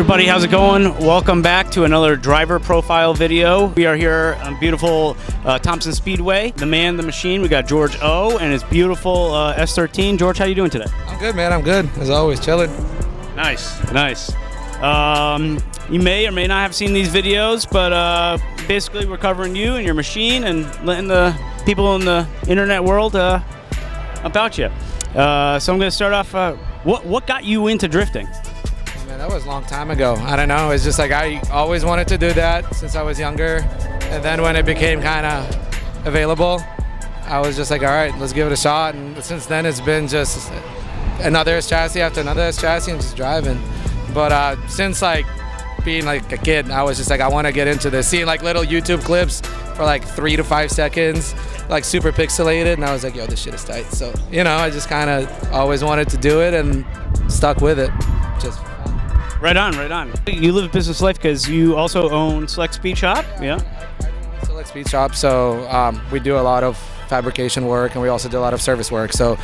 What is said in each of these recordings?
everybody, how's it going? Welcome back to another driver profile video. We are here on beautiful Thompson Speedway. The man, the machine, we got George O and his beautiful S13. George, how you doing today? I'm good, man. I'm good. As always, chilling. Nice, nice. You may or may not have seen these videos, but basically we're covering you and your machine and letting the people in the internet world about you. So I'm going to start off, what got you into drifting? Man, that was a long time ago. I don't know. It's just like I always wanted to do that since I was younger. And then when it became kind of available, I was just like, all right, let's give it a shot. And since then, it's been just another S chassis after another S chassis and just driving. But since like being like a kid, I was just like, I want to get into this. Seeing like little YouTube clips for like 3 to 5 seconds, like super pixelated. And I was like, yo, this shit is tight. So, you know, I just kind of always wanted to do it and stuck with it. Just Right on, right on. You live business life because you also own Select Speed Shop, yeah? Select Speed Shop, so we do a lot of fabrication work and we also do a lot of service work. So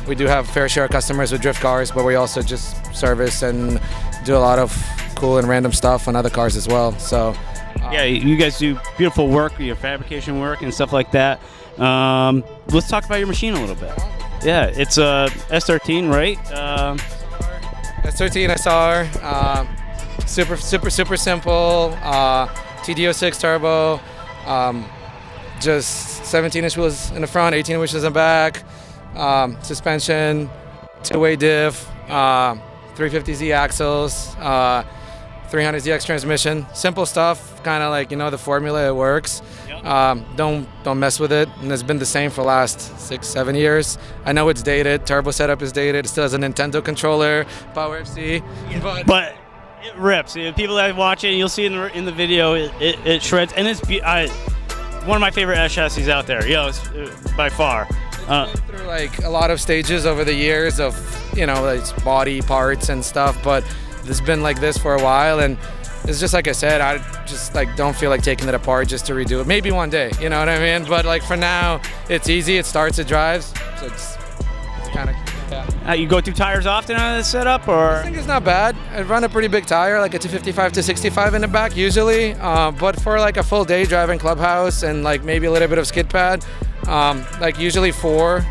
we do have fair share of customers with drift cars, but we also just service and do a lot of cool and random stuff on other cars as well. So yeah, you guys do beautiful work, your fabrication work and stuff like that. Let's talk about your machine a little bit. Yeah, it's a S13, right? S13 SR, super simple, TD06 turbo, just 17-inch wheels in the front, 18-inch wheels in the back, suspension, two-way diff, 350Z axles, 300ZX transmission. Simple stuff, kind of like, you know, the formula, it works. Yep. Don't mess with it, and it's been the same for the last 6-7 years. I know it's dated, turbo setup is dated, it still has a Nintendo controller, Power FC, but it rips. People that watch it, you'll see in the video, it shreds, and it's one of my favorite S chassis out there, by far. It's been through like a lot of stages over the years of, you know, like body parts and stuff, but it's been like this for a while, and it's just like I said, I just like don't feel like taking it apart just to redo it. Maybe one day, you know what I mean? But like for now, it's easy. It starts, it drives, so it's kind of. Yeah. You go through tires often on this setup, or? I think it's not bad. I run a pretty big tire, like a 255 to 65 in the back usually. But for like a full day driving clubhouse and like maybe a little bit of skid pad, like usually four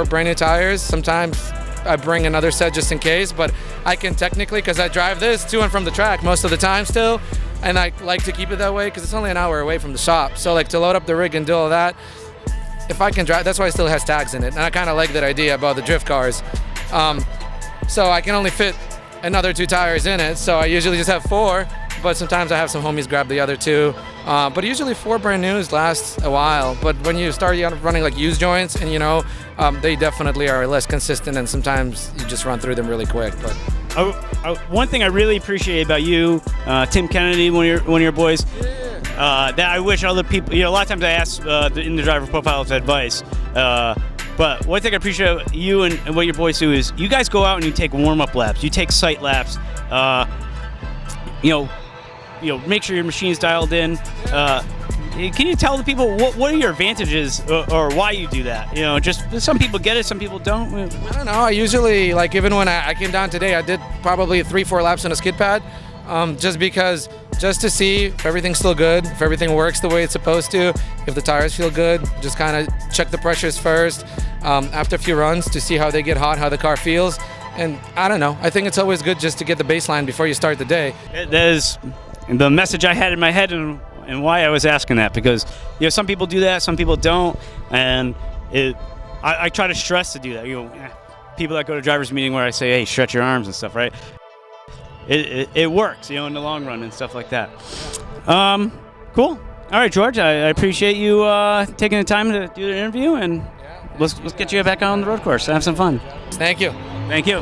brand new tires. Sometimes I bring another set just in case, but I can technically, because I drive this to and from the track most of the time still, and I like to keep it that way because it's only an hour away from the shop. So like to load up the rig and do all that, if I can drive, that's why it still has tags in it. And I kind of like that idea about the drift cars. So I can only fit another 2 tires in it. So I usually just have 4, but sometimes I have some homies grab the other 2. But usually 4 brand news lasts a while. But when you start running like used joints, and you know, they definitely are less consistent, and sometimes you just run through them really quick. But one thing I really appreciate about you, Tim Kennedy, one of your boys, that I wish other people, you know, a lot of times I ask in the driver profiles advice, but one thing I appreciate you and what your boys do is you guys go out and you take warm-up laps, you take sight laps, you know, make sure your machine's dialed in. Can you tell the people what are your advantages or why you do that? You know, just some people get it, some people don't. I don't know. I usually, like, even when I came down today, I did probably 3-4 laps on a skid pad, just to see if everything's still good, if everything works the way it's supposed to, if the tires feel good. Just kind of check the pressures first after a few runs to see how they get hot, how the car feels. And I don't know. I think it's always good just to get the baseline before you start the day. That is the message I had in my head, and why I was asking that, because you know some people do that, some people don't, and I try to stress to do that. You know, people that go to drivers meeting where I say, hey, stretch your arms and stuff, right? It works, you know, in the long run and stuff like that. Cool. All right, George, I appreciate you taking the time to do the interview, and let's get you back on the road course and have some fun. Thank you. Thank you.